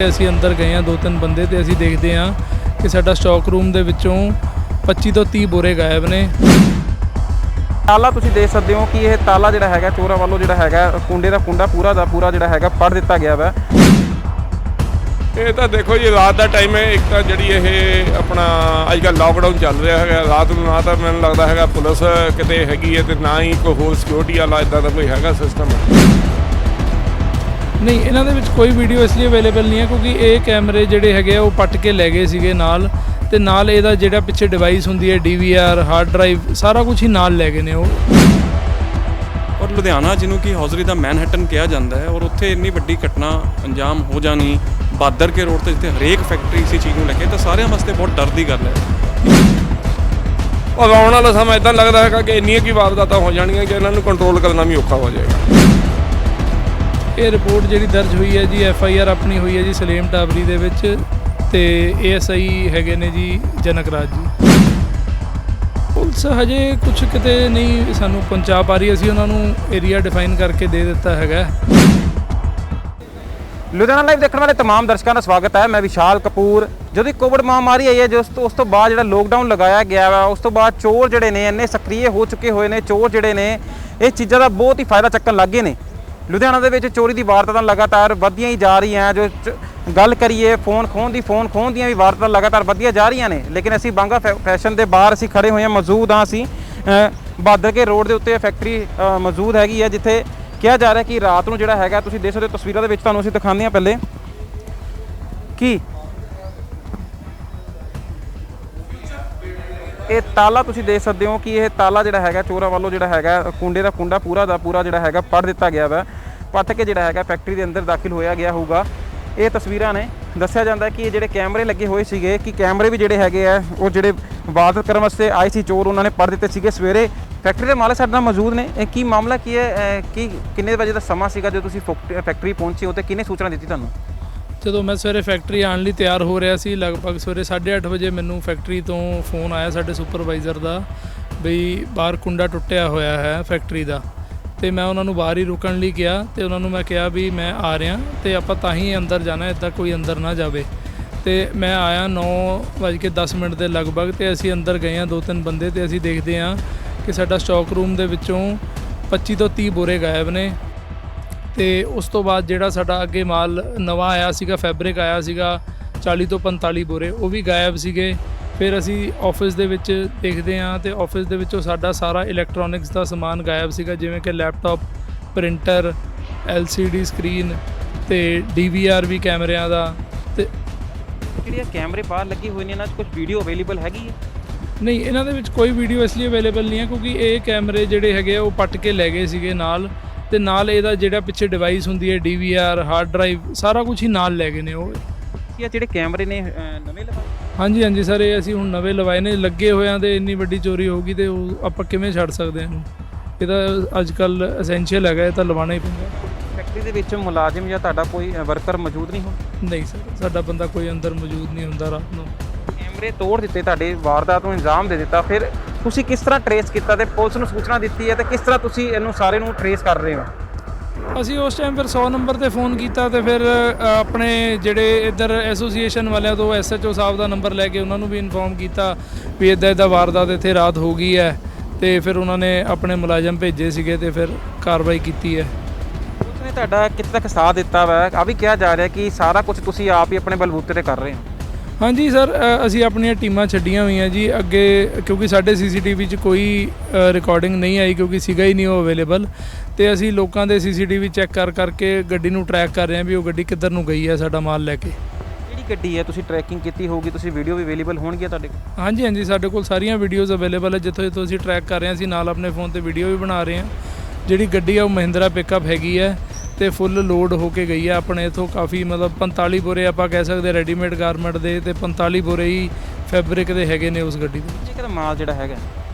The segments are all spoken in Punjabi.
ਅਸੀਂ ਅੰਦਰ ਗਏ ਹਾਂ 2-3 ਬੰਦੇ ਤੇ ਅਸੀਂ ਦੇਖਦੇ ਹਾਂ ਕਿ ਸਾਡਾ ਸਟਾਕ ਰੂਮ ਦੇ ਵਿੱਚੋਂ 25 ਤੋਂ 30 ਬੋਰੇ ਗਾਇਬ ਨੇ। ਤਾਲਾ ਤੁਸੀਂ ਦੇਖ ਸਕਦੇ ਹੋ ਕਿ ਇਹ ਤਾਲਾ ਜਿਹੜਾ ਹੈਗਾ ਚੋਰਾਂ ਵੱਲੋਂ ਜਿਹੜਾ ਹੈਗਾ ਕੁੰਡੇ ਦਾ ਕੁੰਡਾ ਪੂਰਾ ਦਾ ਪੂਰਾ ਜਿਹੜਾ ਹੈਗਾ ਪੜ ਦਿੱਤਾ ਗਿਆ ਵਾ। ਇਹ ਤਾਂ ਦੇਖੋ ਜੀ ਰਾਤ ਦਾ ਟਾਈਮ ਹੈ। ਇੱਕ ਤਾਂ ਜਿਹੜੀ ਇਹ ਆਪਣਾ ਅੱਜ ਕੱਲ੍ਹ ਲਾਕਡਾਊਨ ਚੱਲ ਰਿਹਾ ਹੈਗਾ, ਰਾਤ ਨੂੰ ਨਾ ਤਾਂ ਮੈਨੂੰ ਲੱਗਦਾ ਹੈਗਾ ਪੁਲਿਸ ਕਿਤੇ ਹੈਗੀ ਹੈ ਤੇ ਨਾ ਹੀ ਕੋਈ ਹੋਰ ਸਿਕਿਉਰਿਟੀ ਵਾਲਾ ਇੱਦਾਂ ਦਾ ਕੋਈ ਹੈਗਾ ਸਿਸਟਮ। ਨਹੀਂ, ਇਹਨਾਂ ਦੇ ਵਿੱਚ ਕੋਈ ਵੀਡੀਓ ਇਸ ਲਈ ਅਵੇਲੇਬਲ ਨਹੀਂ ਹੈ ਕਿਉਂਕਿ ਇਹ ਕੈਮਰੇ ਜਿਹੜੇ ਹੈਗੇ ਆ ਉਹ ਪੱਟ ਕੇ ਲੈ ਗਏ ਸੀਗੇ ਨਾਲ, ਤੇ ਨਾਲ ਇਹਦਾ ਜਿਹੜਾ ਪਿੱਛੇ ਡਿਵਾਈਸ ਹੁੰਦੀ ਹੈ DVR ਹਾਰਡ ਡਰਾਈਵ ਸਾਰਾ ਕੁਝ ਹੀ ਨਾਲ ਲੈ ਗਏ ਨੇ ਉਹ। ਔਰ ਲੁਧਿਆਣਾ ਜਿਹਨੂੰ ਕਿ ਹੌਜ਼ਰੀ ਦਾ ਮੈਨਹਟਨ ਕਿਹਾ ਜਾਂਦਾ ਹੈ, ਔਰ ਉੱਥੇ ਇੰਨੀ ਵੱਡੀ ਘਟਨਾ ਅੰਜਾਮ ਹੋ ਜਾਣੀ ਬਾਦਰ ਕੇ ਰੋਡ ਤੇ ਜਿੱਥੇ ਹਰੇਕ ਫੈਕਟਰੀ ਇਸੇ ਚੀਜ਼ ਨੂੰ ਲੈ ਕੇ, ਤਾਂ ਸਾਰਿਆਂ ਵਾਸਤੇ ਬਹੁਤ ਡਰ ਦੀ ਗੱਲ ਹੈ। ਔਰ ਆਉਣ ਵਾਲਾ ਸਮਾਂ ਇੱਦਾਂ ਲੱਗਦਾ ਹੈਗਾ ਕਿ ਇੰਨੀਆਂ ਕੀ ਵਾਰਦਾਤਾਂ ਹੋ ਜਾਣੀਆਂ ਕਿ ਇਹਨਾਂ ਨੂੰ ਕੰਟਰੋਲ ਕਰਨਾ ਵੀ ਔਖਾ ਹੋ ਜਾਏਗਾ। ਇਹ ਰਿਪੋਰਟ ਜਿਹੜੀ ਦਰਜ ਹੋਈ ਹੈ ਜੀ FIR ਆਪਣੀ ਹੋਈ ਹੈ ਜੀ ਸਲੇਮ ਟਾਬਰੀ ਦੇ ਵਿੱਚ, ਤੇ ASI ਹੈਗੇ ਨੇ ਜੀ ਜਨਕ ਰਾਜ ਜੀ। ਪੁਲਿਸ ਹਜੇ ਕੁਝ ਕਿਤੇ ਨਹੀਂ ਸਾਨੂੰ ਪਹੁੰਚਾ ਪਾ ਰਹੀ, ਅਸੀਂ ਉਹਨਾਂ ਨੂੰ ਏਰੀਆ ਡਿਫਾਈਨ ਕਰਕੇ ਦੇ ਦਿੱਤਾ ਹੈਗਾ। ਲੁਧਿਆਣਾ ਲਾਈਵ ਦੇਖਣ ਵਾਲੇ तमाम ਦਰਸ਼ਕਾਂ ਦਾ ਸਵਾਗਤ ਹੈ। ਮੈਂ ਵਿਸ਼ਾਲ ਕਪੂਰ। ਜਦੋਂ ਕੋਵਿਡ ਮਹਾਮਾਰੀ ਆਈ ਹੈ ਉਸ ਤੋਂ ਬਾਅਦ ਜਿਹੜਾ ਲੋਕਡਾਊਨ ਲਗਾਇਆ ਗਿਆ ਵਾ, ਉਸ ਤੋਂ ਬਾਅਦ ਚੋਰ ਜਿਹੜੇ ਨੇ ਇੰਨੇ ਸਕਰੀਏ ਹੋ ਚੁੱਕੇ ਹੋਏ ਨੇ। ਚੋਰ ਜਿਹੜੇ ਨੇ ਇਹ ਚੀਜ਼ਾਂ ਦਾ ਬਹੁਤ ਹੀ ਫਾਇਦਾ ਚੱਕਣ ਲੱਗ ਗਏ ਨੇ। ਲੁਧਿਆਣਾ ਦੇ ਵਿੱਚ ਚੋਰੀ ਦੀ ਵਾਰਦਾਤਾਂ ਲਗਾਤਾਰ ਵਧੀਆਂ ਹੀ ਜਾ ਰਹੀਆਂ। ਜੋ ਗੱਲ ਕਰੀਏ ਫੋਨ ਖੋਹਣ ਦੀਆਂ ਵੀ ਵਾਰਦਾਤਾਂ ਲਗਾਤਾਰ ਵਧੀਆਂ ਜਾ ਰਹੀਆਂ ਨੇ। ਲੇਕਿਨ ਅਸੀਂ ਬਾਂਗਾ ਫੈਸ਼ਨ ਦੇ ਬਾਹਰ ਅਸੀਂ ਖੜੇ ਹੋਏ ਹਾਂ, ਮੌਜੂਦ ਹਾਂ ਅਸੀਂ ਬਾਦਰ ਕੇ ਰੋਡ ਦੇ ਉੱਤੇ ਫੈਕਟਰੀ ਮੌਜੂਦ ਹੈਗੀ ਹੈ, ਜਿੱਥੇ ਕਿਹਾ ਜਾ ਰਿਹਾ ਕਿ ਰਾਤ ਨੂੰ ਜਿਹੜਾ ਹੈਗਾ ਤੁਸੀਂ ਦੇਖ ਸਕਦੇ ਹੋ ਤਸਵੀਰਾਂ ਦੇ ਵਿੱਚ, ਤੁਹਾਨੂੰ ਅਸੀਂ ਦਿਖਾਉਂਦੇ ਹਾਂ ਪਹਿਲੇ ਕਿ ਇਹ ਤਾਲਾ ਤੁਸੀਂ ਦੇਖ ਸਕਦੇ ਹੋ ਕਿ ਇਹ ਤਾਲਾ ਜਿਹੜਾ ਹੈਗਾ ਚੋਰਾਂ ਵੱਲੋਂ ਜਿਹੜਾ ਹੈਗਾ ਕੁੰਡੇ ਦਾ ਕੁੰਡਾ ਪੂਰਾ ਦਾ ਪੂਰਾ ਜਿਹੜਾ ਹੈਗਾ ਪੜ ਦਿੱਤਾ ਗਿਆ ਵਾ। ਪੱਟ ਕੇ ਜਿਹੜਾ ਹੈਗਾ ਫੈਕਟਰੀ ਦੇ ਅੰਦਰ ਦਾਖਲ ਹੋਇਆ ਗਿਆ ਹੋਊਗਾ। ਇਹ ਤਸਵੀਰਾਂ ਨੇ। ਦੱਸਿਆ ਜਾਂਦਾ ਕਿ ਇਹ ਜਿਹੜੇ ਕੈਮਰੇ ਲੱਗੇ ਹੋਏ ਸੀਗੇ ਕਿ ਕੈਮਰੇ ਵੀ ਜਿਹੜੇ ਹੈਗੇ ਆ ਉਹ ਜਿਹੜੇ ਵਾਰਦਾਤ ਕਰਨ ਵਾਸਤੇ ਆਏ ਸੀ ਚੋਰ, ਉਹਨਾਂ ਨੇ ਪੜ ਦਿੱਤੇ ਸੀਗੇ। ਸਵੇਰੇ ਫੈਕਟਰੀ ਦੇ ਮਾਲਕ ਸਾਡੇ ਨਾਲ ਮੌਜੂਦ ਨੇ। ਇਹ ਕੀ ਮਾਮਲਾ ਕੀ ਹੈ, ਕੀ ਕਿੰਨੇ ਵਜੇ ਦਾ ਸਮਾਂ ਸੀਗਾ ਜਦੋਂ ਤੁਸੀਂ ਫੈਕਟਰੀ ਪਹੁੰਚੇ ਹੋ ਤੇ ਕਿਹਨੇ ਸੂਚਨਾ ਦਿੱਤੀ ਤੁਹਾਨੂੰ? ਜਦੋਂ ਮੈਂ ਸਵੇਰੇ ਫੈਕਟਰੀ ਆਉਣ ਲਈ ਤਿਆਰ ਹੋ ਰਿਹਾ ਸੀ, ਲਗਭਗ ਸਵੇਰੇ 8:30 ਵਜੇ ਮੈਨੂੰ ਫੈਕਟਰੀ ਤੋਂ ਫੋਨ ਆਇਆ ਸਾਡੇ ਸੁਪਰਵਾਈਜ਼ਰ ਦਾ ਬਈ ਬਾਹਰ ਕੁੰਡਾ ਟੁੱਟਿਆ ਹੋਇਆ ਹੈ ਫੈਕਟਰੀ ਦਾ। ਤੇ ਮੈਂ ਉਹਨਾਂ ਨੂੰ ਬਾਹਰ ਹੀ ਰੁਕਣ ਲਈ ਕਿਹਾ ਤੇ ਉਹਨਾਂ ਨੂੰ ਮੈਂ ਕਿਹਾ ਵੀ ਮੈਂ ਆ ਰਿਹਾ ਤੇ ਆਪਾਂ ਤਾਂ ਹੀ ਅੰਦਰ ਜਾਣਾ, ਇੱਦਾਂ ਕੋਈ ਅੰਦਰ ਨਾ ਜਾਵੇ। ਤੇ ਮੈਂ ਆਇਆ 9:10 ਦੇ ਲਗਭਗ, ਤੇ ਅਸੀਂ ਅੰਦਰ ਗਏ ਹਾਂ 2-3 ਬੰਦੇ, ਤੇ ਅਸੀਂ ਦੇਖਦੇ ਹਾਂ ਕਿ ਸਾਡਾ ਸਟਾਕ ਰੂਮ ਦੇ ਵਿੱਚੋਂ 25 ਤੋਂ 30 ਬੋਰੇ ਗਾਇਬ ਨੇ। ਤੇ ਉਸ ਤੋਂ ਬਾਅਦ ਜਿਹੜਾ ਸਾਡਾ ਅੱਗੇ ਮਾਲ ਨਵਾਂ ਆਇਆ ਸੀਗਾ, ਫੈਬਰਿਕ ਆਇਆ ਸੀਗਾ 40 ਤੋਂ 45 ਬੋਰੇ, ਉਹ ਵੀ ਗਾਇਬ ਸੀਗੇ। ਫਿਰ ਅਸੀਂ ਆਫਿਸ ਦੇ ਵਿੱਚ ਦੇਖਦੇ ਹਾਂ ਤੇ ਆਫਿਸ ਦੇ ਵਿੱਚੋਂ ਸਾਡਾ ਸਾਰਾ ਇਲੈਕਟ੍ਰੋਨਿਕਸ ਦਾ ਸਮਾਨ ਗਾਇਬ ਸੀਗਾ, ਜਿਵੇਂ ਕਿ ਲੈਪਟਾਪ, ਪ੍ਰਿੰਟਰ, LCD ਸਕਰੀਨ ਤੇ DVR ਵੀ ਕੈਮਰਿਆਂ ਦਾ। ਤੇ ਜਿਹੜੀਆਂ ਕੈਮਰੇ ਬਾਹਰ ਲੱਗੇ ਹੋਏ ਨੇ ਇਹਨਾਂ 'ਚ ਕੁਝ ਵੀਡੀਓ ਅਵੇਲੇਬਲ ਹੈਗੀ ਹੈ? ਨਹੀਂ, ਇਹਨਾਂ ਦੇ ਵਿੱਚ ਕੋਈ ਵੀਡੀਓ ਇਸ ਲਈ ਅਵੇਲੇਬਲ ਨਹੀਂ ਹੈ ਕਿਉਂਕਿ ਇਹ ਕੈਮਰੇ ਜਿਹੜੇ ਹੈਗੇ ਆ ਉਹ ਪੱਟ ਕੇ ਲੈ ਗਏ ਸੀਗੇ ਨਾਲ, ਤੇ ਨਾਲ ਇਹਦਾ ਜਿਹੜਾ ਪਿੱਛੇ ਡਿਵਾਈਸ ਹੁੰਦੀ ਹੈ DVR ਹਾਰਡ ਡਰਾਈਵ ਸਾਰਾ ਕੁਝ ਹੀ ਨਾਲ ਲੈ ਗਏ ਨੇ ਉਹ। ਇਹ ਜਿਹੜੇ ਕੈਮਰੇ ਨੇ ਨਵੇਂ ਲਗਾਏ? ਹਾਂਜੀ ਸਰ, ਇਹ ਅਸੀਂ ਹੁਣ ਨਵੇਂ ਲਵਾਏ ਨੇ। ਲੱਗੇ ਹੋਇਆਂ ਤੇ ਇੰਨੀ ਵੱਡੀ ਚੋਰੀ ਹੋ ਗਈ ਤੇ ਉਹ ਆਪਾਂ ਕਿਵੇਂ ਛੱਡ ਸਕਦੇ ਹਾਂ ਇਹਨੂੰ? ਇਹ ਤਾਂ ਅੱਜ ਕੱਲ੍ਹ ਐਸੈਂਸ਼ੀਅਲ ਹੈਗਾ, ਇਹ ਤਾਂ ਲਵਾਉਣਾ ਹੀ ਪੈਂਦਾ। ਫੈਕਟਰੀ ਦੇ ਵਿੱਚ ਮੁਲਾਜ਼ਮ ਜਾਂ ਤੁਹਾਡਾ ਕੋਈ ਵਰਕਰ ਮੌਜੂਦ ਨਹੀਂ ਹੁੰਦਾ? ਨਹੀਂ ਸਰ, ਸਾਡਾ ਬੰਦਾ ਕੋਈ ਅੰਦਰ ਮੌਜੂਦ ਨਹੀਂ ਹੁੰਦਾ ਰਾਤ ਨੂੰ। ਕੈਮਰੇ ਤੋੜ ਦਿੱਤੇ, ਤੁਹਾਡੇ ਵਾਰਦਾਤ ਨੂੰ ਇੰਜਾਮ ਦੇ ਦਿੱਤਾ, ਫਿਰ ਤੁਸੀਂ ਕਿਸ ਤਰ੍ਹਾਂ ਟਰੇਸ ਕੀਤਾ ਤੇ ਪੁਲਿਸ ਨੂੰ ਸੂਚਨਾ ਦਿੱਤੀ ਹੈ ਤੇ ਕਿਸ ਤਰ੍ਹਾਂ ਤੁਸੀਂ ਇਹਨੂੰ ਸਾਰੇ ਨੂੰ ਟਰੇਸ ਕਰ ਰਹੇ ਹੋ? ਅਸੀਂ ਉਸ ਟਾਈਮ ਫਿਰ 100 ਨੰਬਰ 'ਤੇ ਫ਼ੋਨ ਕੀਤਾ ਤੇ ਫਿਰ ਆਪਣੇ ਜਿਹੜੇ ਇੱਧਰ ਐਸੋਸੀਏਸ਼ਨ ਵਾਲਿਆਂ ਤੋਂ SHO ਸਾਹਿਬ ਦਾ ਨੰਬਰ ਲੈ ਕੇ ਉਹਨਾਂ ਨੂੰ ਵੀ ਇਨਫੋਰਮ ਕੀਤਾ ਵੀ ਇੱਦਾਂ ਵਾਰਦਾਤ ਇੱਥੇ ਰਾਤ ਹੋ ਗਈ ਹੈ, ਤੇ ਫਿਰ ਉਹਨਾਂ ਨੇ ਆਪਣੇ ਮੁਲਾਜ਼ਮ ਭੇਜੇ ਸੀਗੇ ਤੇ ਫਿਰ ਕਾਰਵਾਈ ਕੀਤੀ ਹੈ। ਉਸਨੇ ਤੁਹਾਡਾ ਕਿਤੇ ਤੱਕ ਸਾਥ ਦਿੱਤਾ ਵਾ? ਆ ਵੀ ਕਿਹਾ ਜਾ ਰਿਹਾ ਕਿ ਸਾਰਾ ਕੁਝ ਤੁਸੀਂ ਆਪ ਹੀ ਆਪਣੇ ਬਲਬੂਤੇ 'ਤੇ ਕਰ ਰਹੇ ਹੋ? ਹਾਂਜੀ ਸਰ, ਅਸੀਂ ਆਪਣੀਆਂ ਟੀਮਾਂ ਛੱਡੀਆਂ ਹੋਈਆਂ ਜੀ ਅੱਗੇ, ਕਿਉਂਕਿ ਸਾਡੇ CCTV 'ਚ ਕੋਈ ਰਿਕਾਰਡਿੰਗ ਨਹੀਂ ਆਈ ਕਿਉਂਕਿ ਸੀਗਾ ਹੀ ਨਹੀਂ ਉਹ ਅਵੇਲੇਬਲ, ਤੇ ਅਸੀਂ ਲੋਕਾਂ ਦੇ CCTV ਚੈੱਕ ਕਰਕੇ ਗੱਡੀ ਨੂੰ ਟਰੈਕ ਕਰ ਰਹੇ ਹਾਂ ਵੀ ਉਹ ਗੱਡੀ ਕਿੱਧਰ ਨੂੰ ਗਈ ਹੈ ਸਾਡਾ ਮਾਲ ਲੈ ਕੇ। ਕਿਹੜੀ ਗੱਡੀ ਹੈ? ਤੁਸੀਂ ਟਰੈਕਿੰਗ ਕੀਤੀ ਹੋਊਗੀ, ਤੁਸੀਂ ਵੀਡੀਓ ਵੀ ਅਵੇਲੇਬਲ ਹੋਣਗੀਆਂ ਤੁਹਾਡੇ ਕੋਲ? ਹਾਂਜੀ ਸਾਡੇ ਕੋਲ ਸਾਰੀਆਂ ਵੀਡੀਓਜ਼ ਅਵੇਲੇਬਲ ਹੈ, ਜਿੱਥੋਂ ਅਸੀਂ ਟਰੈਕ ਕਰ ਰਹੇ ਹਾਂ। ਅਸੀਂ ਨਾਲ ਆਪਣੇ ਫ਼ੋਨ 'ਤੇ ਵੀਡੀਓ ਵੀ ਬਣਾ ਰਹੇ ਹਾਂ। ਜਿਹੜੀ ਗੱਡੀ ਆ ਉਹ ਮਹਿੰਦਰਾ ਪਿਕਅਪ ਹੈਗੀ ਹੈ ਤੇ ਫੁੱਲ ਲੋਡ ਹੋ ਕੇ ਗਈ ਹੈ ਆਪਣੇ ਇੱਥੋਂ, ਕਾਫੀ ਮਤਲਬ 45 ਬੋਰੇ ਆਪਾਂ ਕਹਿ ਸਕਦੇ ਰੈਡੀਮੇਡ ਗਾਰਮੈਂਟ ਦੇ, ਤੇ 45 ਬੋਰੇ ਹੀ ਫੈਬਰਿਕ ਦੇ ਹੈਗੇ ਨੇ ਉਸ ਗੱਡੀ ਦੇ। ਇਹ ਕਿਹਦਾ ਮਾਲ ਜਿਹੜਾ ਹੈਗਾ?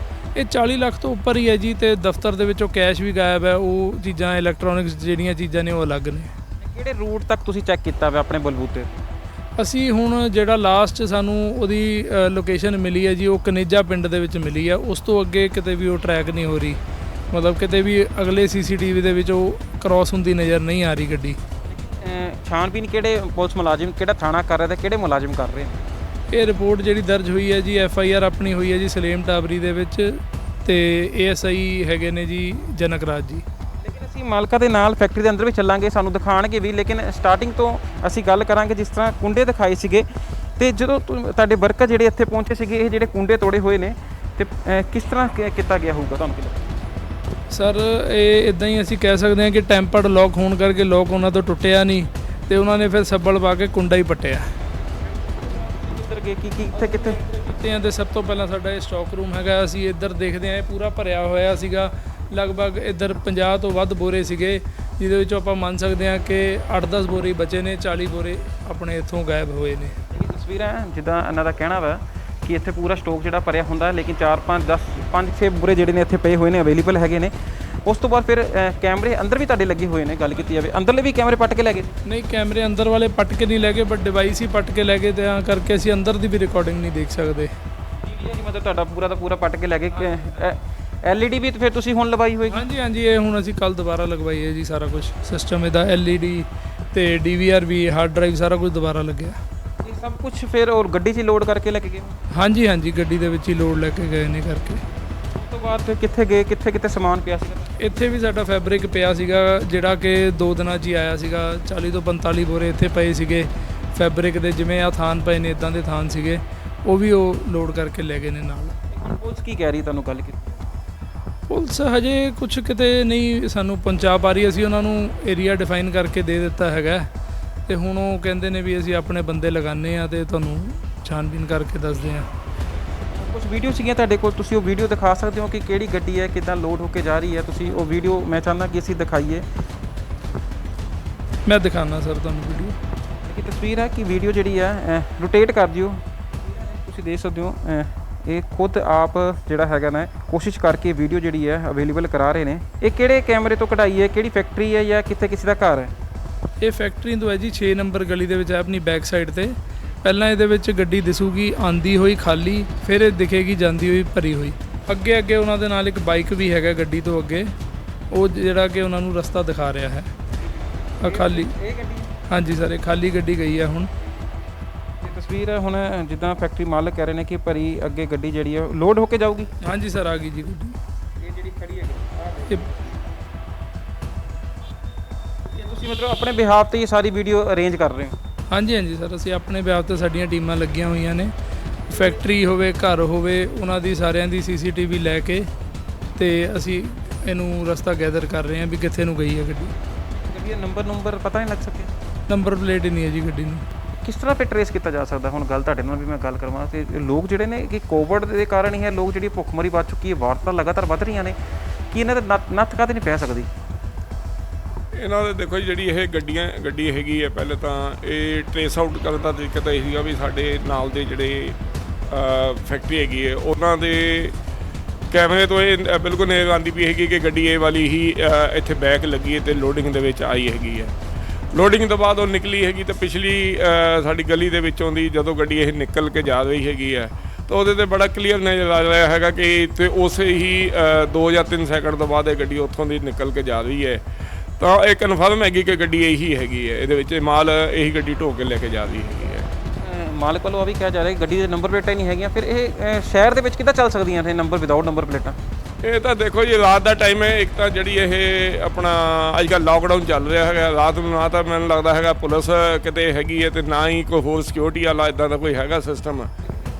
ਇਹ 40 ਲੱਖ ਤੋਂ ਉੱਪਰ ਹੀ ਹੈ ਜੀ, ਤੇ ਦਫ਼ਤਰ ਦੇ ਵਿੱਚੋਂ ਕੈਸ਼ ਵੀ ਗਾਇਬ ਹੈ। ਉਹ ਚੀਜ਼ਾਂ ਇਲੈਕਟ੍ਰੋਨਿਕਸ ਜਿਹੜੀਆਂ ਚੀਜ਼ਾਂ ਨੇ ਉਹ ਅਲੱਗ ਨੇ। ਕਿਹੜੇ ਰੂਟ ਤੱਕ ਤੁਸੀਂ ਚੈੱਕ ਕੀਤਾ ਵਾ ਆਪਣੇ ਬਲਬੂਤੇ? ਅਸੀਂ ਹੁਣ ਜਿਹੜਾ ਲਾਸਟ ਸਾਨੂੰ ਉਹਦੀ ਲੋਕੇਸ਼ਨ ਮਿਲੀ ਹੈ ਜੀ, ਉਹ ਕਨੇਜਾ ਪਿੰਡ ਦੇ ਵਿੱਚ ਮਿਲੀ ਹੈ। ਉਸ ਤੋਂ ਅੱਗੇ ਕਿਤੇ ਵੀ ਉਹ ਟਰੈਕ ਨਹੀਂ ਹੋ ਰਹੀ, ਮਤਲਬ ਕਿਤੇ ਵੀ ਅਗਲੇ CCTV ਦੇ ਵਿੱਚ ਉਹ ਕ੍ਰਾਸ ਹੁੰਦੀ ਨਜ਼ਰ ਨਹੀਂ ਆ ਰਹੀ ਗੱਡੀ। ਛਾਣਬੀਨ ਕਿਹੜੇ ਪੁਲਿਸ ਮੁਲਾਜ਼ਮ, ਕਿਹੜਾ ਥਾਣਾ ਕਰ ਰਿਹਾ ਤੇ ਕਿਹੜੇ ਮੁਲਾਜ਼ਮ ਕਰ ਰਹੇ ਨੇ? ਇਹ ਰਿਪੋਰਟ ਜਿਹੜੀ ਦਰਜ ਹੋਈ ਹੈ ਜੀ, FIR ਆਪਣੀ ਹੋਈ ਹੈ ਜੀ ਸਲੇਮ ਟਾਬਰੀ ਦੇ ਵਿੱਚ, ਤੇ ASI ਹੈਗੇ ਨੇ ਜੀ ਜਨਕ ਰਾਜ ਜੀ। ਲੇਕਿਨ ਅਸੀਂ ਮਾਲਕਾਂ ਦੇ ਨਾਲ ਫੈਕਟਰੀ ਦੇ ਅੰਦਰ ਵੀ ਚੱਲਾਂਗੇ, ਸਾਨੂੰ ਦਿਖਾਣਗੇ ਵੀ, ਲੇਕਿਨ ਸਟਾਰਟਿੰਗ ਤੋਂ ਅਸੀਂ ਗੱਲ ਕਰਾਂਗੇ ਜਿਸ ਤਰ੍ਹਾਂ ਕੁੰਡੇ ਦਿਖਾਏ ਸੀਗੇ, ਤੇ ਜਦੋਂ ਤੁਹਾਡੇ ਵਰਕਰ ਜਿਹੜੇ ਇੱਥੇ ਪਹੁੰਚੇ ਸੀਗੇ, ਇਹ ਜਿਹੜੇ ਕੁੰਡੇ ਤੋੜੇ ਹੋਏ ਨੇ ਤੇ ਕਿਸ ਤਰ੍ਹਾਂ ਕੀਤਾ ਗਿਆ ਹੋਊਗਾ ਤੁਹਾਨੂੰ ਕੀ ਲੱਗਦਾ? ਸਰ ਇਹ ਇਦਾਂ ਹੀ ਅਸੀਂ ਕਹਿ ਸਕਦੇ ਹਾਂ ਕਿ ਟੈਂਪਰਡ ਲੋਕ ਹੋਣ ਕਰਕੇ ਲੋਕ ਉਹਨਾਂ ਤੋਂ ਟੁੱਟਿਆ ਨਹੀਂ, ਤੇ ਉਹਨਾਂ ਨੇ ਫਿਰ ਸੱਬਲ ਪਾ ਕੇ ਕੁੰਡਾ ਹੀ ਪੱਟਿਆ। ਕਿੱਧਰ ਗਏ ਕੀ ਕਿੱਥੇ? ਤੇ ਦੇ ਸਭ ਤੋਂ ਪਹਿਲਾਂ ਸਾਡਾ ਇਹ ਸਟਾਕ ਰੂਮ ਹੈਗਾ, ਅਸੀਂ ਇੱਧਰ ਦੇਖਦੇ ਹਾਂ ਇਹ ਪੂਰਾ ਭਰਿਆ ਹੋਇਆ ਸੀਗਾ, ਲਗਭਗ ਇੱਧਰ 50 ਤੋਂ ਵੱਧ ਬੋਰੇ ਸੀਗੇ, ਜਿਹਦੇ ਵਿੱਚੋਂ ਆਪਾਂ ਮੰਨ ਸਕਦੇ ਹਾਂ ਕਿ 8-10 ਬੋਰੇ ਬਚੇ ਨੇ, 40 ਬੋਰੇ ਆਪਣੇ ਇੱਥੋਂ ਗਾਇਬ ਹੋਏ ਨੇ। ਇਹ ਤਸਵੀਰਾਂ ਜਿੱਦਾਂ ਇਹਨਾਂ ਦਾ ਕਹਿਣਾ ਵਾ ਕਿ ਇੱਥੇ ਪੂਰਾ ਸਟਾਕ ਜਿਹੜਾ ਭਰਿਆ ਹੁੰਦਾ, ਲੇਕਿਨ 5-6 ਬੋਰੇ ਜਿਹੜੇ ਨੇ ਇੱਥੇ ਪਏ ਹੋਏ ਨੇ, ਅਵੇਲੇਬਲ ਹੈਗੇ ਨੇ। ਉਸ ਤੋਂ ਬਾਅਦ ਫਿਰ ਕੈਮਰੇ ਅੰਦਰ ਵੀ ਤੁਹਾਡੇ ਲੱਗੇ ਹੋਏ ਨੇ, ਗੱਲ ਕੀਤੀ ਜਾਵੇ ਅੰਦਰਲੇ ਵੀ ਕੈਮਰੇ ਪੱਟ ਕੇ ਲੈ ਗਏ? ਨਹੀਂ, ਕੈਮਰੇ ਅੰਦਰ ਵਾਲੇ ਪੱਟ ਕੇ ਨਹੀਂ ਲੈ ਗਏ, ਬਟ ਡਿਵਾਈਸ ਹੀ ਪੱਟ ਕੇ ਲੈ ਗਏ, ਤਾਂ ਕਰਕੇ ਅਸੀਂ ਅੰਦਰ ਦੀ ਵੀ ਰਿਕਾਰਡਿੰਗ ਨਹੀਂ ਦੇਖ ਸਕਦੇ। ਮਤਲਬ ਤੁਹਾਡਾ ਪੂਰਾ ਦਾ ਪੂਰਾ ਪੱਟ ਕੇ ਲੈ ਗਏ। LED ਵੀ ਫਿਰ ਤੁਸੀਂ ਹੁਣ ਲਵਾਈ ਹੋਏਗੀ? ਹਾਂਜੀ, ਇਹ ਹੁਣ ਅਸੀਂ ਕੱਲ ਦੁਬਾਰਾ ਲਗਵਾਈ ਹੈ ਜੀ, ਸਾਰਾ ਕੁਝ ਸਿਸਟਮ ਇਹਦਾ LED ਤੇ DVR ਵੀ, ਹਾਰਡ ਡਰਾਈਵ, ਸਾਰਾ ਕੁਝ ਦੁਬਾਰਾ ਲੱਗਿਆ। ਇਹ ਸਭ ਕੁਝ ਫਿਰ ਔਰ ਗੱਡੀ 'ਚ ਲੋਡ ਕਰਕੇ ਲੈ ਕੇ ਗਏ? ਹਾਂਜੀ, ਗੱਡੀ ਦੇ ਵਿੱਚ ਹੀ ਲੋਡ ਲੈ ਕੇ ਗਏ ਨੇ ਕਰਕੇ। ਉਸ ਤੋਂ ਬਾਅਦ ਫਿਰ ਕਿੱਥੇ ਗਏ, ਕਿੱਥੇ ਸਮਾਨ ਪਿਆ ਸੀਗਾ? ਇੱਥੇ ਵੀ ਸਾਡਾ ਫੈਬਰਿਕ ਪਿਆ ਸੀਗਾ, ਜਿਹੜਾ ਕਿ 2 ਦਿਨਾਂ 'ਚ ਹੀ ਆਇਆ ਸੀਗਾ। 40 ਤੋਂ 45 ਬੋਰੇ ਇੱਥੇ ਪਏ ਸੀਗੇ ਫੈਬਰਿਕ ਦੇ, ਜਿਵੇਂ ਆ ਥਾਨ ਪਏ ਨੇ ਇਦਾਂ ਦੇ ਥਾਨ ਸੀਗੇ, ਉਹ ਵੀ ਉਹ ਲੋਡ ਕਰਕੇ ਲੈ ਗਏ ਨੇ ਨਾਲ। ਪੁਲਿਸ ਕੀ ਕਹਿ ਰਹੀ ਤੁਹਾਨੂੰ ਗੱਲ ਕੀਤੀ? ਪੁਲਿਸ ਹਜੇ ਕੁਝ ਕਿਤੇ ਨਹੀਂ ਸਾਨੂੰ ਪਹੁੰਚਾ ਪਾ ਰਹੀ, ਅਸੀਂ ਉਹਨਾਂ ਨੂੰ ਏਰੀਆ ਡਿਫਾਈਨ ਕਰਕੇ ਦੇ ਦਿੱਤਾ ਹੈਗਾ, ਤੇ ਹੁਣ ਉਹ ਕਹਿੰਦੇ ਨੇ ਵੀ ਅਸੀਂ ਆਪਣੇ ਬੰਦੇ ਲਗਾਉਂਦੇ ਆ ਤੇ ਤੁਹਾਨੂੰ ਛਾਣਬੀਨ ਕਰਕੇ ਦੱਸਦੇ ਆ। ਕੁਝ ਵੀਡੀਓ ਸੀਗੀਆਂ ਤੁਹਾਡੇ ਕੋਲ, ਤੁਸੀਂ ਉਹ ਵੀਡੀਓ ਦਿਖਾ ਸਕਦੇ ਹੋ ਕਿ ਕਿਹੜੀ ਗੱਡੀ ਹੈ, ਕਿੱਦਾਂ ਲੋਡ ਹੋ ਕੇ ਜਾ ਰਹੀ ਹੈ? ਤੁਸੀਂ ਉਹ ਵੀਡੀਓ ਮੈਂ ਚਾਹੁੰਦਾ ਕਿ ਅਸੀਂ ਦਿਖਾਈਏ। ਮੈਂ ਦਿਖਾਉਣਾ ਸਰ ਤੁਹਾਨੂੰ ਵੀਡੀਓ। ਇਹ ਤਸਵੀਰ ਹੈ ਕਿ ਵੀਡੀਓ ਜਿਹੜੀ ਹੈ ਰੋਟੇਟ ਕਰ ਦਿਓ, ਤੁਸੀਂ ਦੇਖ ਸਕਦੇ ਹੋ। ਇਹ ਖੁਦ ਆਪ ਜਿਹੜਾ ਹੈਗਾ ਨਾ ਕੋਸ਼ਿਸ਼ ਕਰਕੇ ਵੀਡੀਓ ਜਿਹੜੀ ਹੈ ਅਵੇਲੇਬਲ ਕਰਾ ਰਹੇ ਨੇ। ਇਹ ਕਿਹੜੇ ਕੈਮਰੇ ਤੋਂ ਕਢਾਈ ਹੈ, ਕਿਹੜੀ ਫੈਕਟਰੀ ਹੈ ਜਾਂ ਕਿੱਥੇ ਕਿਸੇ ਦਾ ਘਰ ਹੈ? ਇਹ ਫੈਕਟਰੀ ਤੋਂ ਹੈ ਜੀ, 6 ਨੰਬਰ ਗਲੀ ਦੇ ਵਿੱਚ ਹੈ, ਆਪਣੀ ਬੈਕ ਸਾਈਡ ਤੇ। ਪਹਿਲਾਂ ਇਹਦੇ ਵਿੱਚ ਗੱਡੀ ਦਿਸੂਗੀ ਆਂਦੀ ਹੋਈ ਖਾਲੀ, ਫਿਰ ਇਹ ਦਿਖੇਗੀ ਜਾਂਦੀ ਹੋਈ ਭਰੀ ਹੋਈ। ਅੱਗੇ ਉਹਨਾਂ ਦੇ ਨਾਲ ਇੱਕ ਬਾਈਕ ਵੀ ਹੈਗਾ ਗੱਡੀ ਤੋਂ ਅੱਗੇ, ਉਹ ਜਿਹੜਾ ਕਿ ਉਹਨਾਂ ਨੂੰ ਰਸਤਾ ਦਿਖਾ ਰਿਹਾ ਹੈ। ਖਾਲੀ, ਇਹ ਗੱਡੀ? ਹਾਂਜੀ ਸਰ, ਇਹ ਖਾਲੀ ਗੱਡੀ ਗਈ ਹੈ ਹੁਣ। ਇਹ ਤਸਵੀਰ ਹੈ ਹੁਣ, ਜਿੱਦਾਂ ਫੈਕਟਰੀ ਮਾਲਕ ਕਹਿ ਰਹੇ ਨੇ ਕਿ ਭਰੀ ਅੱਗੇ ਗੱਡੀ ਜਿਹੜੀ ਹੈ ਲੋਡ ਹੋ ਕੇ ਜਾਊਗੀ। ਹਾਂਜੀ ਸਰ, ਆ ਗਈ ਜੀ ਗੱਡੀ। ਇਹ ਜਿਹੜੀ ਖੜੀ ਹੈ ਇਹ ਤੁਸੀਂ ਮਤਲਬ ਆਪਣੇ ਬਿਹਾਫ ਤੇ ਇਹ ਸਾਰੀ ਵੀਡੀਓ ਅਰੇਂਜ ਕਰ ਰਹੇ ਹੋ? ਹਾਂਜੀ ਸਰ, ਅਸੀਂ ਆਪਣੇ ਵਿਆਹ ਤੇ ਸਾਡੀਆਂ ਟੀਮਾਂ ਲੱਗੀਆਂ ਹੋਈਆਂ ਨੇ, ਫੈਕਟਰੀ ਹੋਵੇ ਘਰ ਹੋਵੇ, ਉਹਨਾਂ ਦੀ ਸਾਰਿਆਂ ਦੀ CCTV ਲੈ ਕੇ ਤੇ ਅਸੀਂ ਇਹਨੂੰ ਰਸਤਾ ਗੈਦਰ ਕਰ ਰਹੇ ਹਾਂ ਵੀ ਕਿੱਥੇ ਨੂੰ ਗਈ ਹੈ ਗੱਡੀ। ਗੱਡੀ ਦਾ ਨੰਬਰ ਪਤਾ ਨਹੀਂ ਲੱਗ ਸਕਿਆ? ਨੰਬਰ ਪਲੇਟ ਹੀ ਨਹੀਂ ਹੈ ਜੀ ਗੱਡੀ ਨੂੰ। ਕਿਸ ਤਰ੍ਹਾਂ ਫਿਰ ਟਰੇਸ ਕੀਤਾ ਜਾ ਸਕਦਾ? ਹੁਣ ਗੱਲ ਤੁਹਾਡੇ ਨਾਲ ਵੀ ਮੈਂ ਗੱਲ ਕਰਵਾਂ ਕਿ ਲੋਕ ਜਿਹੜੇ ਨੇ ਕਿ ਕੋਵਿਡ ਦੇ ਕਾਰਨ ਹੀ ਹੈ, ਲੋਕ ਜਿਹੜੀ ਭੁੱਖਮਰੀ ਵੱਧ ਚੁੱਕੀ ਹੈ, ਵਾਰਤਾਂ ਲਗਾਤਾਰ ਵੱਧ ਰਹੀਆਂ ਨੇ, ਕਿ ਇਹਨਾਂ ਦੇ ਨੱਥ ਕਾਹਤੇ ਨਹੀਂ ਪੈ ਸਕਦੀ? ਇਹਨਾਂ ਦੇ ਦੇਖੋ ਜੀ, ਜਿਹੜੀ ਇਹ ਗੱਡੀ ਹੈਗੀ ਹੈ, ਪਹਿਲੇ ਤਾਂ ਇਹ ਟਰੇਸ ਆਊਟ ਕਰਨ ਦਾ ਤਰੀਕਾ ਤਾਂ ਇਹ ਸੀਗਾ ਵੀ ਸਾਡੇ ਨਾਲ ਦੇ ਜਿਹੜੇ ਫੈਕਟਰੀ ਹੈਗੀ ਹੈ ਉਹਨਾਂ ਦੇ ਕੈਮਰੇ ਤੋਂ ਇਹ ਬਿਲਕੁਲ ਨੇਕ ਆਉਂਦੀ ਪਈ ਹੈਗੀ ਕਿ ਗੱਡੀ ਇਹ ਵਾਲੀ ਹੀ ਇੱਥੇ ਬੈਕ ਲੱਗੀ ਹੈ ਤੇ ਲੋਡਿੰਗ ਦੇ ਵਿੱਚ ਆਈ ਹੈਗੀ ਹੈ। ਲੋਡਿੰਗ ਤੋਂ ਬਾਅਦ ਉਹ ਨਿਕਲੀ ਹੈਗੀ ਤੇ ਪਿਛਲੀ ਸਾਡੀ ਗਲੀ ਦੇ ਵਿੱਚੋਂ ਦੀ ਜਦੋਂ ਗੱਡੀ ਇਹ ਨਿਕਲ ਕੇ ਜਾ ਰਹੀ ਹੈਗੀ ਹੈ ਤਾਂ ਉਹਦੇ 'ਤੇ ਬੜਾ ਕਲੀਅਰ ਨਜ਼ਰ ਆ ਰਿਹਾ ਹੈਗਾ ਕਿ ਇੱਥੇ ਉਸੇ ਹੀ 2 ਜਾਂ 3 ਸੈਕਿੰਡ ਤੋਂ ਬਾਅਦ ਇਹ ਗੱਡੀ ਉੱਥੋਂ ਦੀ ਨਿਕਲ ਕੇ ਜਾ ਰਹੀ ਹੈ। ਤਾਂ ਇਹ ਕਨਫਰਮ ਹੈਗੀ ਕਿ ਗੱਡੀ ਇਹੀ ਹੈਗੀ ਹੈ, ਇਹਦੇ ਵਿੱਚ ਮਾਲ ਇਹੀ ਗੱਡੀ ਢੋ ਕੇ ਲੈ ਕੇ ਜਾ ਰਹੀ ਹੈਗੀ ਹੈ। ਮਾਲਕ ਵੱਲੋਂ ਆ ਵੀ ਕਿਹਾ ਜਾ ਰਿਹਾ ਗੱਡੀ ਦੇ ਨੰਬਰ ਪਲੇਟਾਂ ਹੀ ਨਹੀਂ ਹੈਗੀਆਂ, ਫਿਰ ਇਹ ਸ਼ਹਿਰ ਦੇ ਵਿੱਚ ਕਿੱਦਾਂ ਚੱਲ ਸਕਦੀਆਂ ਨੇ ਨੰਬਰ ਵਿਦਆਊਟ ਨੰਬਰ ਪਲੇਟਾਂ? ਇਹ ਤਾਂ ਦੇਖੋ ਜੀ, ਰਾਤ ਦਾ ਟਾਈਮ ਹੈ, ਇੱਕ ਤਾਂ ਜਿਹੜੀ ਇਹ ਆਪਣਾ ਅੱਜ ਕੱਲ੍ਹ ਲਾਕਡਾਊਨ ਚੱਲ ਰਿਹਾ ਹੈਗਾ, ਰਾਤ ਨੂੰ ਨਾ ਤਾਂ ਮੈਨੂੰ ਲੱਗਦਾ ਹੈਗਾ ਪੁਲਿਸ ਕਿਤੇ ਹੈਗੀ ਹੈ ਤੇ ਨਾ ਹੀ ਕੋਈ ਹੋਰ ਸਿਕਿਉਰਿਟੀ ਵਾਲਾ ਇੱਦਾਂ ਦਾ ਕੋਈ ਹੈਗਾ ਸਿਸਟਮ।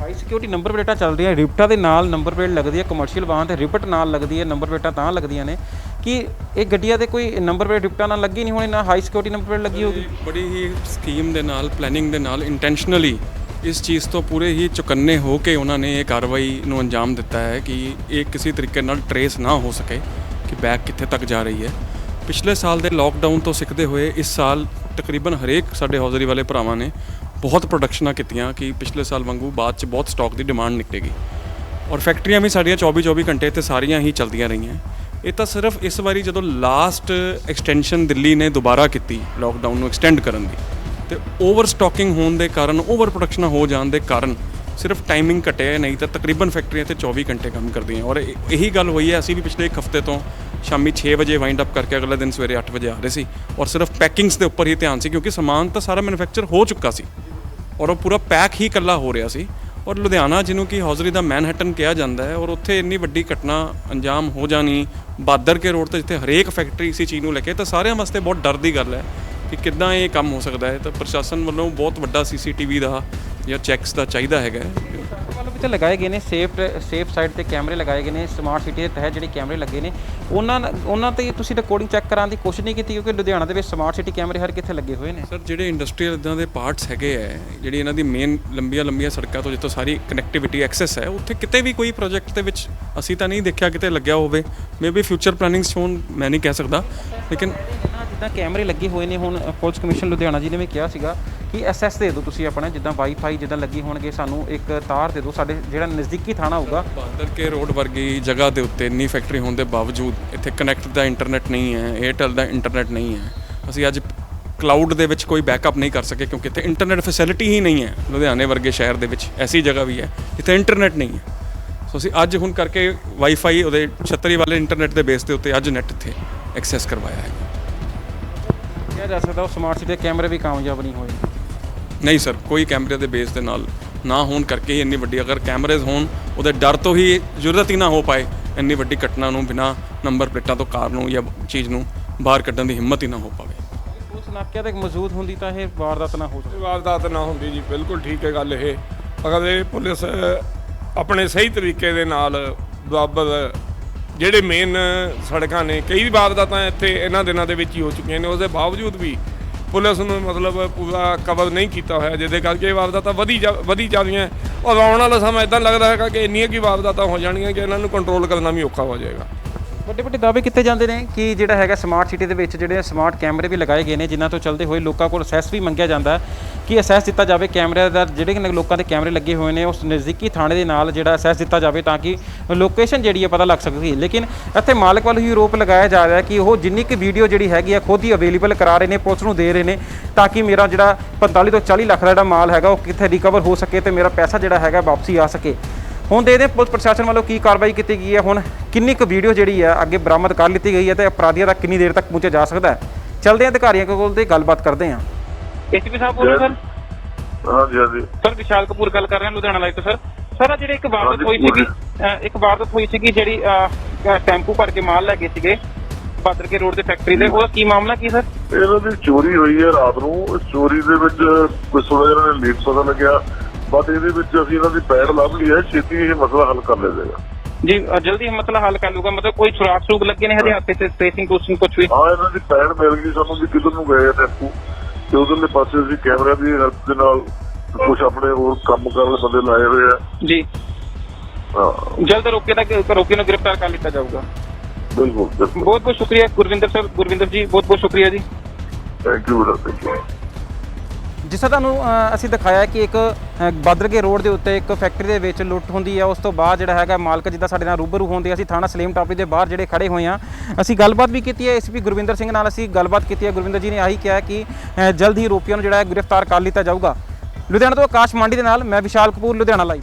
ਹਾਈ ਸਿਕਿਉਰਿਟੀ ਨੰਬਰ ਪਲੇਟਾਂ ਚੱਲ ਰਹੀਆਂ, ਰਿਪਟਾਂ ਦੇ ਨਾਲ ਨੰਬਰ ਪਲੇਟ ਲੱਗਦੀ ਹੈ, ਕਮਰਸ਼ੀਅਲ ਵਾਹਨ ਤੇ ਰਿਪਟ ਨਾਲ ਲੱਗਦੀ ਹੈ, ਨੰਬਰ ਪਲੇਟਾਂ ਤਾਂ ਲੱਗਦੀਆਂ ਨੇ ਕਿ ਇਹ ਗੱਡੀਆਂ ਦੇ ਕੋਈ ਨੰਬਰ ਪਲੇਟ ਰਿਪਟਾਂ ਨਾਲ ਲੱਗੀ ਨਹੀਂ ਹੋਣੀ, ਨਾ ਹਾਈ ਸਿਕਿਉਰਿਟੀ ਨੰਬਰ ਪਲੇਟ ਲੱਗੀ ਹੋਗੀ। ਬੜੀ ਹੀ ਸਕੀਮ ਦੇ ਨਾਲ, ਪਲੈਨਿੰਗ ਦੇ ਨਾਲ, ਇੰਟੈਂਸ਼ਨਲੀ ਇਸ ਚੀਜ਼ ਤੋਂ ਪੂਰੇ ਹੀ ਚੁਕੰਨੇ ਹੋ ਕੇ ਉਹਨਾਂ ਨੇ ਇਹ ਕਾਰਵਾਈ ਨੂੰ ਅੰਜਾਮ ਦਿੱਤਾ ਹੈ ਕਿ ਇਹ ਕਿਸੇ ਤਰੀਕੇ ਨਾਲ ਟਰੇਸ ਨਾ ਹੋ ਸਕੇ ਕਿ ਬੈਗ ਕਿੱਥੇ ਤੱਕ ਜਾ ਰਹੀ ਹੈ। ਪਿਛਲੇ ਸਾਲ ਦੇ ਲਾਕਡਾਊਨ ਤੋਂ ਸਿੱਖਦੇ ਹੋਏ ਇਸ ਸਾਲ ਤਕਰੀਬਨ ਹਰੇਕ ਸਾਡੇ ਹੌਜ਼ਰੀ ਵਾਲੇ ਭਰਾਵਾਂ ਨੇ ਬਹੁਤ ਪ੍ਰੋਡਕਸ਼ਨਾਂ ਕੀਤੀਆਂ ਕਿ ਪਿਛਲੇ ਸਾਲ ਵਾਂਗੂ ਬਾਅਦ 'ਚ ਬਹੁਤ ਸਟਾਕ ਦੀ ਡਿਮਾਂਡ ਨਿਕਲੇਗੀ, ਔਰ ਫੈਕਟਰੀਆਂ ਵੀ ਸਾਡੀਆਂ 24 ਘੰਟੇ ਤੇ ਸਾਰੀਆਂ ਹੀ ਚੱਲਦੀਆਂ ਰਹੀਆਂ। ਇਹ ਤਾਂ ਸਿਰਫ ਇਸ ਵਾਰੀ ਜਦੋਂ ਲਾਸਟ ਐਕਸਟੈਂਸ਼ਨ ਦਿੱਲੀ ਨੇ ਦੁਬਾਰਾ ਕੀਤੀ ਲਾਕਡਾਊਨ ਨੂੰ ਐਕਸਟੈਂਡ ਕਰਨ ਦੀ, ਤੇ ਓਵਰ ਸਟਾਕਿੰਗ ਹੋਣ ਦੇ ਕਾਰਨ, ਓਵਰ ਪ੍ਰੋਡਕਸ਼ਨ ਹੋ ਜਾਣ ਦੇ ਕਾਰਨ ਸਿਰਫ ਟਾਈਮਿੰਗ ਘਟਿਆ, ਨਹੀਂ ਤਾਂ ਤਕਰੀਬਨ ਫੈਕਟਰੀਆਂ ਤੇ 24 ਘੰਟੇ ਕੰਮ ਕਰਦੀਆਂ ਔਰ ਇਹੀ ਗੱਲ ਹੋਈ ਹੈ। ਅਸੀਂ ਵੀ ਪਿਛਲੇ ਇੱਕ ਹਫ਼ਤੇ ਤੋਂ ਸ਼ਾਮੀ 6 ਵਜੇ ਵਾਈਂਡ ਅਪ ਕਰਕੇ ਅਗਲੇ ਦਿਨ ਸਵੇਰੇ 8 ਵਜੇ ਆ ਰਹੇ ਸੀ ਔਰ ਸਿਰਫ ਪੈਕਿੰਗਸ ਦੇ ਉੱਪਰ ਹੀ ਧਿਆਨ ਸੀ, ਕਿਉਂਕਿ ਸਮਾਨ ਤਾਂ ਸਾਰਾ ਮੈਨੂਫੈਕਚਰ ਹੋ ਚੁੱਕਾ ਸੀ ਔਰ ਉਹ ਪੂਰਾ ਪੈਕ ਹੀ ਇਕੱਲਾ ਹੋ ਰਿਹਾ ਸੀ। ਔਰ ਲੁਧਿਆਣਾ ਜਿਹਨੂੰ ਕਿ ਹੌਜ਼ਰੀ ਦਾ ਮੈਨਹਟਨ ਕਿਹਾ ਜਾਂਦਾ ਹੈ ਔਰ ਉੱਥੇ ਇੰਨੀ ਵੱਡੀ ਘਟਨਾ ਅੰਜਾਮ ਹੋ ਜਾਣੀ ਬਾਦਰ ਕੇ ਰੋਡ ਤੇ, ਜਿੱਥੇ ਹਰੇਕ ਫੈਕਟਰੀ ਇਸੇ ਚੀਜ਼ ਨੂੰ ਲੈ ਕੇ, ਤਾਂ ਸਾਰਿਆਂ ਵਾਸਤੇ ਬਹੁਤ ਡਰ ਦੀ ਗੱਲ ਹੈ ਕਿ ਕਿੱਦਾਂ ਇਹ ਕੰਮ ਹੋ ਸਕਦਾ ਹੈ। ਤਾਂ ਪ੍ਰਸ਼ਾਸਨ ਵੱਲੋਂ ਬਹੁਤ ਵੱਡਾ CCTV ਦਾ ਜਾਂ ਚੈੱਕਸ ਦਾ ਚਾਹੀਦਾ ਹੈਗਾ। ਵੱਲੋਂ ਵੀ ਤਾਂ ਲਗਾਏ ਗਏ ਨੇ ਸੇਫ ਸਾਈਡ ਤੇ ਕੈਮਰੇ ਲਗਾਏ ਗਏ ਨੇ, ਸਮਾਰਟ ਸਿਟੀ ਦੇ ਤਹਿਤ ਜਿਹੜੇ ਕੈਮਰੇ ਲੱਗੇ ਨੇ ਉਹਨਾਂ ਤੇ ਤੁਸੀਂ ਰਿਕਾਰਡਿੰਗ ਚੈੱਕ ਕਰਾਉਣ ਦੀ ਕੋਸ਼ਿਸ਼ ਨਹੀਂ ਕੀਤੀ, ਕਿਉਂਕਿ ਲੁਧਿਆਣਾ ਦੇ ਵਿੱਚ ਸਮਾਰਟ ਸਿਟੀ ਕੈਮਰੇ ਹਰ ਕਿੱਥੇ ਲੱਗੇ ਹੋਏ ਨੇ। ਸਰ ਜਿਹੜੇ ਇੰਡਸਟਰੀਅਲ ਇਦਾਂ ਦੇ ਪਾਰਟਸ ਹੈਗੇ ਹੈ, ਜਿਹੜੀ ਇਹਨਾਂ ਦੀ ਮੇਨ ਲੰਬੀਆਂ ਸੜਕਾਂ ਤੋਂ ਜਿੱਥੋਂ ਸਾਰੀ ਕਨੈਕਟੀਵਿਟੀ ਐਕਸੈਸ ਹੈ, ਉੱਥੇ ਕਿਤੇ ਵੀ ਕੋਈ ਪ੍ਰੋਜੈਕਟ ਦੇ ਵਿੱਚ ਅਸੀਂ ਤਾਂ ਨਹੀਂ ਦੇਖਿਆ ਕਿਤੇ ਲੱਗਿਆ ਹੋਵੇ। ਮੇਬੀ ਫਿਊਚਰ ਪਲੈਨਿੰਗਸ ਹੋਣ, ਮੈਂ ਨਹੀਂ ਕਹਿ ਸਕਦਾ, ਲੇਕਿਨ ਜਿੱਦਾਂ ਕੈਮਰੇ ਲੱਗੇ ਹੋਏ ਨੇ ਹੁਣ ਪੁਲਿਸ ਕਮਿਸ਼ਨ ਲੁਧਿਆਣਾ ਜੀ ਨੇ ਵੀ ਕਿਹਾ ਸੀਗਾ ਕਿ SS ਦੇ ਦਿਓ ਤੁਸੀਂ ਆਪਣਾ, ਜਿੱਦਾਂ ਵਾਈਫਾਈ ਜਿੱਦਾਂ ਲੱਗੀ ਹੋਣਗੇ ਸਾਨੂੰ ਇੱਕ ਤਾਰ ਦੇ ਦਿਓ, ਸਾਡੇ ਜਿਹੜਾ ਨਜ਼ਦੀਕੀ ਥਾਣਾ ਹੋਊਗਾ। ਬਾਦਰ ਕੇ ਰੋਡ ਵਰਗੀ ਜਗ੍ਹਾ ਦੇ ਉੱਤੇ ਇੰਨੀ ਫੈਕਟਰੀ ਹੋਣ ਦੇ ਬਾਵਜੂਦ ਇੱਥੇ ਕਨੈਕਟ ਦਾ ਇੰਟਰਨੈਟ ਨਹੀਂ ਹੈ, ਏਅਰਟੈਲ ਦਾ ਇੰਟਰਨੈਟ ਨਹੀਂ ਹੈ। ਅਸੀਂ ਅੱਜ ਕਲਾਊਡ ਦੇ ਵਿੱਚ ਕੋਈ ਬੈਕਅਪ ਨਹੀਂ ਕਰ ਸਕੇ ਕਿਉਂਕਿ ਇੱਥੇ ਇੰਟਰਨੈਟ ਫੈਸਿਲਿਟੀ ਹੀ ਨਹੀਂ ਹੈ। ਲੁਧਿਆਣੇ ਵਰਗੇ ਸ਼ਹਿਰ ਦੇ ਵਿੱਚ ਐਸੀ ਜਗ੍ਹਾ ਵੀ ਹੈ ਜਿੱਥੇ ਇੰਟਰਨੈਟ ਨਹੀਂ ਹੈ। ਸੋ ਅਸੀਂ ਅੱਜ ਹੁਣ ਕਰਕੇ ਵਾਈਫਾਈ ਉਹਦੇ ਛਤਰੀ ਵਾਲੇ ਇੰਟਰਨੈਟ ਦੇ ਬੇਸ ਦੇ ਉੱਤੇ ਅੱਜ ਨੈਟ ਇੱਥੇ ਐਕਸੈਸ ਕਰਵਾਇਆ ਹੈ। ਕਿਹਾ ਜਾ ਸਕਦਾ ਉਹ ਸਮਾਰਟ ਸਿਟੀ ਦੇ ਕੈਮਰੇ ਵੀ ਕਾਮਯਾਬ ਨਹੀਂ ਹੋਏ। ਨਹੀਂ ਸਰ, ਕੋਈ ਕੈਮਰੇ ਦੇ ਬੇਸ ਦੇ ਨਾਲ ਨਾ ਹੋਣ ਕਰਕੇ ਹੀ ਇੰਨੀ ਵੱਡੀ, ਅਗਰ ਕੈਮਰੇਜ਼ ਹੋਣ ਉਹਦੇ ਡਰ ਤੋਂ ਹੀ ਜ਼ਰੂਰਤ ਹੀ ਨਾ ਹੋ ਪਾਏ ਇੰਨੀ ਵੱਡੀ ਘਟਨਾ ਨੂੰ ਬਿਨਾਂ ਨੰਬਰ ਪਲੇਟਾਂ ਤੋਂ ਕਾਰ ਨੂੰ ਜਾਂ ਚੀਜ਼ ਨੂੰ ਬਾਹਰ ਕੱਢਣ ਦੀ ਹਿੰਮਤ ਹੀ ਨਾ ਹੋ ਪਾਵੇ। ਉਸ ਨਾਕਿਆਂ ਤੇ ਮੌਜੂਦ ਹੁੰਦੀ ਤਾਂ ਇਹ ਵਾਰਦਾਤ ਨਾ ਹੋ ਸਕਦੀ। ਵਾਰਦਾਤ ਨਾ ਹੁੰਦੀ ਜੀ, ਬਿਲਕੁਲ ਠੀਕ ਹੈ ਗੱਲ ਇਹ। ਅਗਰ ਇਹ ਪੁਲਿਸ ਆਪਣੇ ਸਹੀ ਤਰੀਕੇ ਦੇ ਨਾਲ ਬਰਾਬਰ ਜਿਹੜੇ ਮੇਨ ਸੜਕਾਂ ਨੇ, ਕਈ ਵਾਰਦਾਤਾਂ ਇੱਥੇ ਇਹਨਾਂ ਦਿਨਾਂ ਦੇ ਵਿੱਚ ਹੀ ਹੋ ਚੁੱਕੀਆਂ ਨੇ, ਉਸਦੇ ਬਾਵਜੂਦ ਵੀ ਪੁਲਿਸ ਨੂੰ ਮਤਲਬ ਪੂਰਾ ਕਵਰ ਨਹੀਂ ਕੀਤਾ ਹੋਇਆ, ਜਿਹਦੇ ਕਰਕੇ ਇਹ ਵਾਰਦਾਤਾਂ ਵਧੀ ਜਾ ਰਹੀਆਂ। ਔਰ ਆਉਣ ਵਾਲਾ ਸਮਾਂ ਇੱਦਾਂ ਲੱਗਦਾ ਹੈਗਾ ਕਿ ਇੰਨੀਆਂ ਕੀ ਵਾਰਦਾਤਾਂ ਹੋ ਜਾਣਗੀਆਂ ਕਿ ਇਹਨਾਂ ਨੂੰ ਕੰਟਰੋਲ ਕਰਨਾ ਵੀ ਔਖਾ ਹੋ ਜਾਏਗਾ। ਵੱਡੇ ਦਾਅਵੇ ਕੀਤੇ ਜਾਂਦੇ ਨੇ ਕਿ ਜਿਹੜਾ ਹੈਗਾ ਸਮਾਰਟ ਸਿਟੀ ਦੇ ਵਿੱਚ ਜਿਹੜੇ ਸਮਾਰਟ ਕੈਮਰੇ ਵੀ ਲਗਾਏ ਗਏ ਨੇ, ਜਿਨ੍ਹਾਂ ਤੋਂ ਚੱਲਦੇ ਹੋਏ ਲੋਕਾਂ ਕੋਲ ਅਸੈਸ ਵੀ ਮੰਗਿਆ ਜਾਂਦਾ ਕਿ ਅਸੈਸ ਦਿੱਤਾ ਜਾਵੇ ਕੈਮਰਿਆਂ ਦਾ। ਜਿਹੜੇ ਲੋਕਾਂ ਦੇ ਕੈਮਰੇ ਲੱਗੇ ਹੋਏ ਨੇ ਉਸ ਨਜ਼ਦੀਕੀ ਥਾਣੇ ਦੇ ਨਾਲ ਜਿਹੜਾ ਅਸੈਸ ਦਿੱਤਾ ਜਾਵੇ ਤਾਂ ਕਿ ਲੋਕੇਸ਼ਨ ਜਿਹੜੀ ਹੈ ਪਤਾ ਲੱਗ ਸਕਦੀ ਹੈ। ਲੇਕਿਨ ਇੱਥੇ ਮਾਲਕ ਵੱਲੋਂ ਹੀ ਆਰੋਪ ਲਗਾਇਆ ਜਾ ਰਿਹਾ ਕਿ ਉਹ ਜਿੰਨੀ ਕੁ ਵੀਡੀਓ ਜਿਹੜੀ ਹੈਗੀ ਆ ਖੁਦ ਹੀ ਅਵੇਲੇਬਲ ਕਰਾ ਰਹੇ ਨੇ, ਪੁਲਿਸ ਨੂੰ ਦੇ ਰਹੇ ਨੇ ਤਾਂ ਕਿ ਮੇਰਾ ਜਿਹੜਾ 45 ਤੋਂ 40 ਲੱਖ ਦਾ ਜਿਹੜਾ ਮਾਲ ਹੈਗਾ ਉਹ ਕਿੱਥੇ ਰਿਕਵਰ ਹੋ ਸਕੇ ਤੇ ਮੇਰਾ ਪੈਸਾ ਜਿਹੜਾ ਹੈਗਾ ਵਾਪਸੀ ਆ ਸਕੇ। ਹੁਣ ਦੇਖਦੇ ਪੁਲਿਸ ਪ੍ਰਸ਼ਾਸਨ ਵੱਲੋਂ ਕੀ ਕਾਰਵਾਈ ਕੀਤੀ ਗਈ ਹੈ, ਹੁਣ ਕਿੰਨੀ ਕੁ ਵੀਡੀਓ ਜਿਹੜੀ ਹੈ ਅੱਗੇ ਬਰਾਮਦ ਕਰ ਲਿੱਤੀ ਗਈ ਹੈ ਤੇ ਅਪਰਾਧੀਆਂ ਤੱਕ ਕਿੰਨੀ ਦੇਰ ਤੱਕ ਪਹੁੰਚਿਆ ਜਾ ਸਕਦਾ ਹੈ। ਚੱਲਦੇ ਹਾਂ ਅਧਿਕਾਰੀਆਂ ਕੋਲ ਤੇ ਗੱਲਬਾਤ ਕਰਦੇ ਹਾਂ। एसीपी साहब बोल रहे सर? हाँ जी हाँ जी सर विशाल कपूर गल कर रहे हैं लुधियाना लाइव तो सर ਜਿਹੜੀ ਇੱਕ ਵਾਰਦਾਤ ਹੋਈ ਸੀਗੀ, ਇੱਕ ਵਾਰਦਾਤ ਹੋਈ ਸੀਗੀ ਜਿਹੜੀ ਟੈਂਪੂ ਭਰ ਕੇ ਮਾਲ ਲੈ ਗਏ ਸੀਗੇ ਬਾਦਰ ਕੇ ਰੋਡ ਦੇ ਫੈਕਟਰੀ ਦੇ, ਉਹਦਾ ਕੀ ਮਾਮਲਾ ਕੀ ਸਰ? ਇਹਨਾਂ ਦੀ ਚੋਰੀ ਹੋਈ ਹੈ ਰਾਤ ਨੂੰ। ਇਸ ਚੋਰੀ ਦੇ ਵਿੱਚ ਕੁਝ ਥੋੜਾ ਜਿਹਾ ਲੇਟ ਪਤਾ ਲੱਗਿਆ, ਬਟ ਇਹਦੇ ਵਿੱਚ ਅਸੀਂ ਇਹਨਾਂ ਦੀ ਪੈੜ ਲੱਭ ਲਈ ਹੈ, ਛੇਤੀ ਇਹ ਮਸਲਾ ਹੱਲ ਕਰ ਲਿਆ ਜਾਏਗਾ ਜੀ। ਜਲਦੀ ਮਸਲਾ ਹੱਲ ਕਰ ਲੂਗਾ, ਮਤਲਬ ਕੋਈ ਸੁਰਾਖ ਸੂਗ ਲੱਗੇ ਨੇ ਹਜੇ ਹੱਥੇ ਤੇ ਟ੍ਰੇਸਿੰਗ ਟੂਸਿੰਗ ਕੁਝ ਵੀ? ਹਾਂ, ਇਹਨਾਂ ਦੀ ਪੈੜ ਮਿਲ ਗਈ ਸਾਨੂੰ ਵੀ ਕਿੱਧਰ ਨੂੰ ਗਏ ਟੈਂਪੂ, ਤੇ ਉਧਰਲੇ ਪਾਸੇ ਅਸੀਂ ਕੈਮਰਾ ਦੀ ਹੈਲਪ ਦੇ ਨਾਲ ਕੁਝ ਆਪਣੇ ਹੋਰ ਕੰਮ ਕਰਨ ਵਾਲੇ ਬੰਦੇ ਲਾਏ ਹੋਏ ਆ ਜੀ। ਹਾਂ, ਜਲਦ ਰੋਕੇ ਨੂੰ ਗ੍ਰਿਫਤਾਰ ਕਰ ਲਿੱਤਾ ਜਾਊਗਾ। ਬਿਲਕੁਲ ਬਿਲਕੁਲ। ਬਹੁਤ ਬਹੁਤ ਸ਼ੁਕਰੀਆ ਗੁਰਵਿੰਦਰ ਜੀ, ਬਹੁਤ ਬਹੁਤ ਸ਼ੁਕਰੀਆ ਜੀ। ਥੈਂਕ ਯੂ ਬੇਟਾ, ਥੈਂਕ ਯੂ। ਜਿਸ ਤਰ੍ਹਾਂ ਤੁਹਾਨੂੰ ਅਸੀਂ ਦਿਖਾਇਆ ਕਿ ਇੱਕ ਬਾਦਰ ਕੇ ਰੋਡ ਦੇ ਉੱਤੇ ਇੱਕ ਫੈਕਟਰੀ ਦੇ ਵਿੱਚ ਲੁੱਟ ਹੁੰਦੀ ਹੈ। ਉਸ ਤੋਂ ਬਾਅਦ ਜਿਹੜਾ ਹੈਗਾ ਮਾਲਕ ਜਿੱਦਾਂ ਸਾਡੇ ਨਾਲ ਰੂਬਰੂ ਹੁੰਦੇ, ਅਸੀਂ ਥਾਣਾ ਸਲੇਮ ਟਾਪੀ ਦੇ ਬਾਹਰ ਜਿਹੜੇ ਖੜੇ ਹੋਏ ਹਾਂ, ਅਸੀਂ ਗੱਲਬਾਤ ਵੀ ਕੀਤੀ ਹੈ। ACP ਗੁਰਵਿੰਦਰ ਸਿੰਘ ਨਾਲ ਅਸੀਂ ਗੱਲਬਾਤ ਕੀਤੀ ਹੈ। ਗੁਰਵਿੰਦਰ ਜੀ ਨੇ ਆਹੀ ਕਿਹਾ ਕਿ ਜਲਦ ਹੀ ਆਰੋਪੀਆਂ ਨੂੰ ਜਿਹੜਾ ਹੈ ਗ੍ਰਿਫਤਾਰ ਕਰ ਲਿੱਤਾ ਜਾਊਗਾ। ਲੁਧਿਆਣਾ ਤੋਂ ਆਕਾਸ਼ ਮਾਂਡੀ ਦੇ ਨਾਲ ਮੈਂ ਵਿਸ਼ਾਲ ਕਪੂਰ, ਲੁਧਿਆਣਾ ਲਾਈਵ।